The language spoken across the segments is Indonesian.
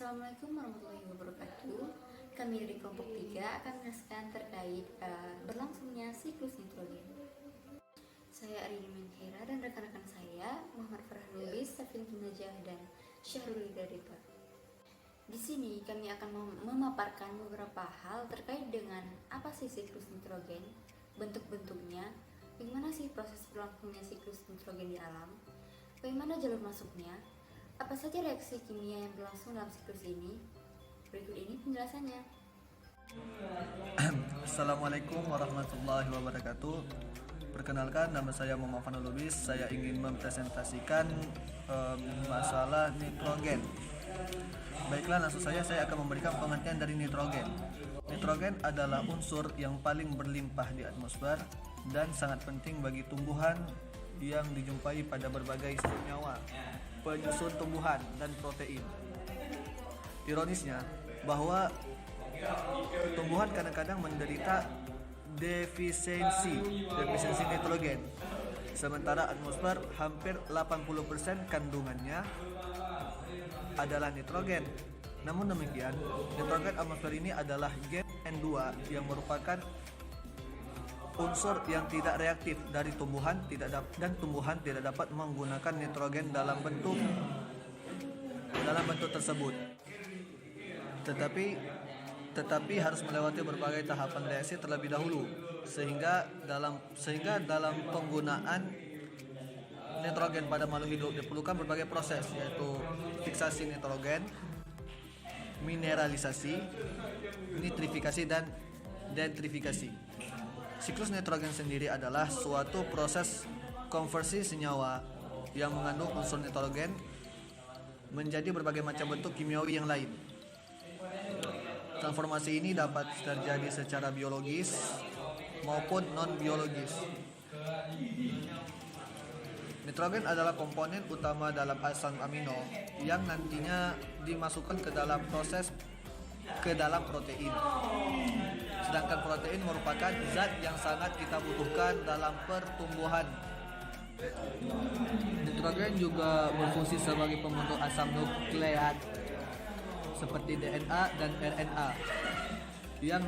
Assalamualaikum warahmatullahi wabarakatuh. Kami dari kelompok 3 akan menjelaskan terkait berlangsungnya siklus nitrogen. Saya Arini Menhira dan rekan-rekan saya Muhammad Farhan Lubis, Safin Najah, dan Syahrul Hidayat. Di sini kami akan memaparkan beberapa hal terkait dengan apa sih siklus nitrogen, bentuk-bentuknya, bagaimana sih proses berlangsungnya siklus nitrogen di alam, bagaimana jalur masuknya, apa saja reaksi kimia yang berlangsung dalam siklus ini? Berikut ini penjelasannya. Assalamualaikum warahmatullahi wabarakatuh. Perkenalkan, nama saya Muhammad Fanul Lubis. Saya ingin mempresentasikan masalah nitrogen. Baiklah, langsung saja saya akan memberikan pengertian dari nitrogen. Nitrogen adalah unsur yang paling berlimpah di atmosfer dan sangat penting bagi tumbuhan yang dijumpai pada berbagai senyawa penyusun tumbuhan dan protein. Ironisnya bahwa tumbuhan kadang-kadang menderita defisiensi nitrogen, sementara atmosfer hampir 80% kandungannya adalah nitrogen. Namun demikian, nitrogen atmosfer ini adalah gas N2 yang merupakan unsur yang tidak reaktif dari tumbuhan dan tumbuhan tidak dapat menggunakan nitrogen dalam bentuk tersebut. Tetapi harus melewati berbagai tahapan reaksi terlebih dahulu sehingga dalam penggunaan nitrogen pada makhluk hidup diperlukan berbagai proses, yaitu fiksasi nitrogen, mineralisasi, nitrifikasi, dan denitrifikasi. Siklus nitrogen sendiri adalah suatu proses konversi senyawa yang mengandung unsur nitrogen menjadi berbagai macam bentuk kimiawi yang lain. Transformasi ini dapat terjadi secara biologis maupun non-biologis. Nitrogen adalah komponen utama dalam asam amino yang nantinya dimasukkan ke dalam protein. Sedangkan protein merupakan zat yang sangat kita butuhkan dalam pertumbuhan. Nitrogen juga berfungsi sebagai pembentuk asam nukleat seperti DNA dan RNA yang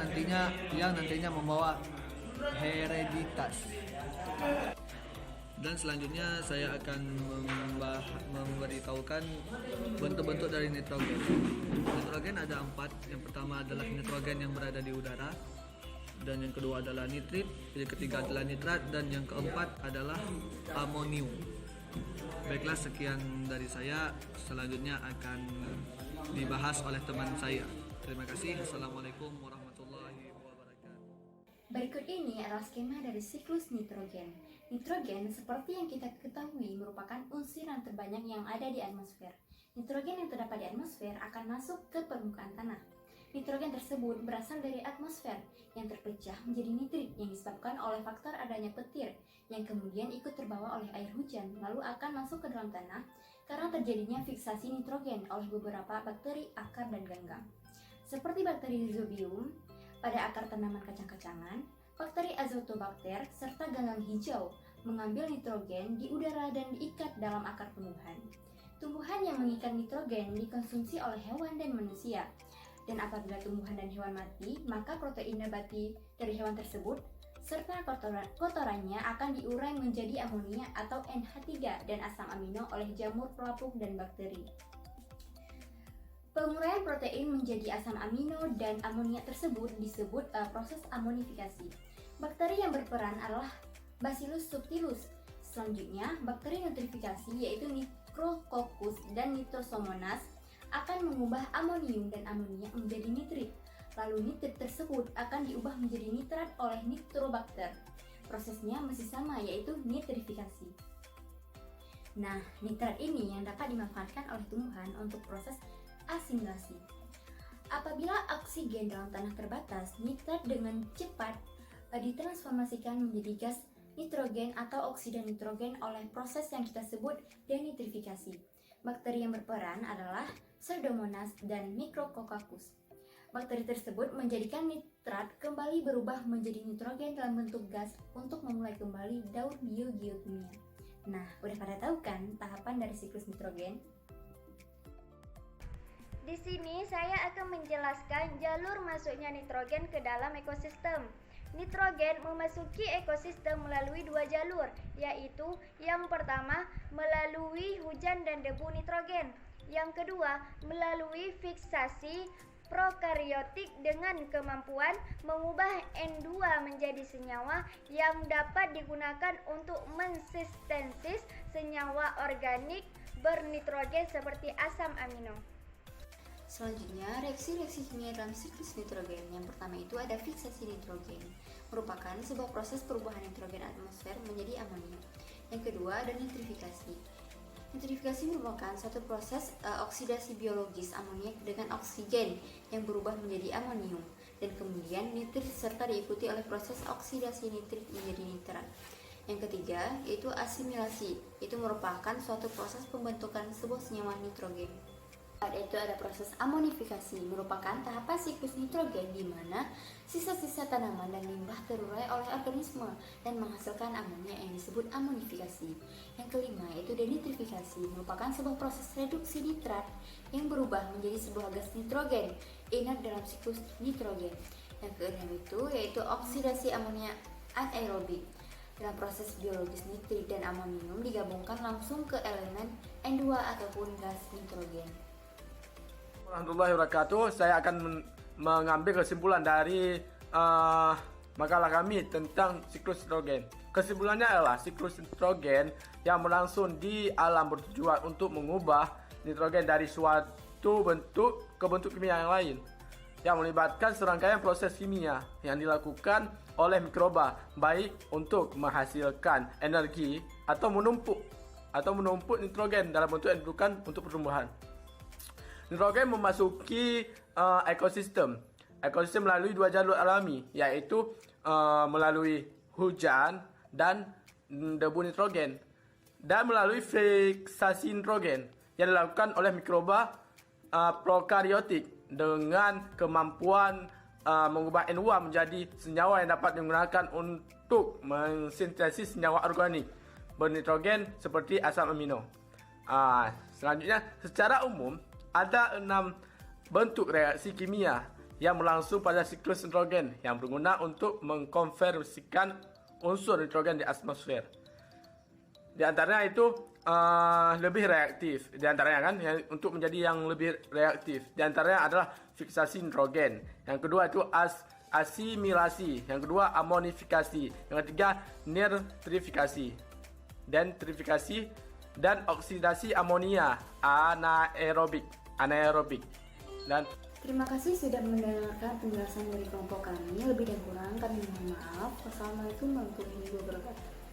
nantinya membawa hereditas. Dan selanjutnya saya akan memberitahukan bentuk-bentuk dari nitrogen. Nitrogen ada 4. Yang pertama adalah nitrogen yang berada di udara, dan yang kedua adalah nitrit, yang ketiga adalah nitrat, dan yang keempat adalah amonium. Baiklah, sekian dari saya. Selanjutnya akan dibahas oleh teman saya. Terima kasih. Assalamualaikum warahmatullahi wabarakatuh. Berikut ini adalah skema dari siklus nitrogen. Nitrogen, seperti yang kita ketahui, merupakan unsur yang terbanyak yang ada di atmosfer. Nitrogen yang terdapat di atmosfer akan masuk ke permukaan tanah. Nitrogen tersebut berasal dari atmosfer yang terpecah menjadi nitrit yang disebabkan oleh faktor adanya petir yang kemudian ikut terbawa oleh air hujan lalu akan masuk ke dalam tanah karena terjadinya fiksasi nitrogen oleh beberapa bakteri akar dan ganggang. Seperti bakteri Rhizobium pada akar tanaman kacang-kacangan, bakteri Azotobacter serta ganggang hijau mengambil nitrogen di udara dan diikat dalam akar tumbuhan. Tumbuhan yang mengikat nitrogen dikonsumsi oleh hewan dan manusia. Dan apabila tumbuhan dan hewan mati, maka protein nabati dari hewan tersebut serta kotorannya akan diurai menjadi amonia atau NH3 dan asam amino oleh jamur pelapuk dan bakteri. Penguraian protein menjadi asam amino dan amonia tersebut disebut proses amonifikasi. Bakteri yang berperan adalah Bacillus subtilis. Selanjutnya, bakteri nitrifikasi yaitu Micrococcus dan Nitrosomonas akan mengubah amonium dan amonia menjadi nitrit. Lalu nitrit tersebut akan diubah menjadi nitrat oleh Nitrobacter. Prosesnya masih sama, yaitu nitrifikasi. Nah, nitrat ini yang dapat dimanfaatkan oleh tumbuhan untuk proses asimilasi. Apabila oksigen dalam tanah terbatas, nitrat dengan cepat ditransformasikan menjadi gas nitrogen atau oksida nitrogen oleh proses yang kita sebut denitrifikasi. Bakteri yang berperan adalah Pseudomonas dan Micrococcus. Bakteri tersebut menjadikan nitrat kembali berubah menjadi nitrogen dalam bentuk gas untuk memulai kembali daur biogeokimia. Nah, udah pada tahu kan tahapan dari siklus nitrogen? Di sini saya akan menjelaskan jalur masuknya nitrogen ke dalam ekosistem. Nitrogen memasuki ekosistem melalui dua jalur, yaitu yang pertama melalui hujan dan debu nitrogen. Yang kedua melalui fiksasi prokariotik dengan kemampuan mengubah N2 menjadi senyawa yang dapat digunakan untuk mensintesis senyawa organik bernitrogen seperti asam amino. Selanjutnya, reaksi-reaksi kimia dalam siklus nitrogen. Yang pertama itu ada fiksasi nitrogen, merupakan sebuah proses perubahan nitrogen atmosfer menjadi amonia. Yang kedua ada nitrifikasi. Nitrifikasi merupakan suatu proses oksidasi biologis amoniak dengan oksigen yang berubah menjadi amonium dan kemudian nitrit serta diikuti oleh proses oksidasi nitrit menjadi nitrat. Yang ketiga yaitu asimilasi, itu merupakan suatu proses pembentukan sebuah senyawa nitrogen. Yaitu ada proses amonifikasi, merupakan tahapan siklus nitrogen di mana sisa-sisa tanaman dan limbah terurai oleh organisme dan menghasilkan amonia yang disebut amonifikasi. Yang kelima yaitu denitrifikasi, merupakan sebuah proses reduksi nitrat yang berubah menjadi sebuah gas nitrogen inert dalam siklus nitrogen. Yang keenam itu yaitu oksidasi amonia anaerobik. Dalam proses biologis nitrit dan amonium digabungkan langsung ke elemen N2 ataupun gas nitrogen. Warahmatullahi wabarakatuh. Saya akan mengambil kesimpulan dari makalah kami tentang siklus nitrogen. Kesimpulannya adalah siklus nitrogen yang berlangsung di alam bertujuan untuk mengubah nitrogen dari suatu bentuk ke bentuk kimia yang lain, yang melibatkan serangkaian proses kimia yang dilakukan oleh mikroba, baik untuk menghasilkan energi atau menumpuk nitrogen dalam bentuk yang diperlukan untuk pertumbuhan. Nitrogen memasuki ekosistem melalui dua jalur alami, yaitu melalui hujan dan debu nitrogen, dan melalui fiksasi nitrogen yang dilakukan oleh mikroba prokariotik dengan kemampuan mengubah N2 menjadi senyawa yang dapat digunakan untuk mensintesis senyawa organik bernitrogen seperti asam amino. Selanjutnya, secara umum ada 6 bentuk reaksi kimia yang berlangsung pada siklus nitrogen yang berguna untuk mengkonversikan unsur nitrogen di atmosfer. Di antaranya itu lebih reaktif, di antaranya kan untuk menjadi yang lebih reaktif. Di antaranya adalah fiksasi nitrogen. Yang kedua itu asimilasi, yang kedua amonifikasi, yang ketiga nitrifikasi, denitrifikasi, dan oksidasi amonia anaerobik. Dan Terima kasih sudah mendengarkan penjelasan dari kelompok kami. Lebih dan kurang kami mohon maaf. Wassalamualaikum warahmatullahi wabarakatuh.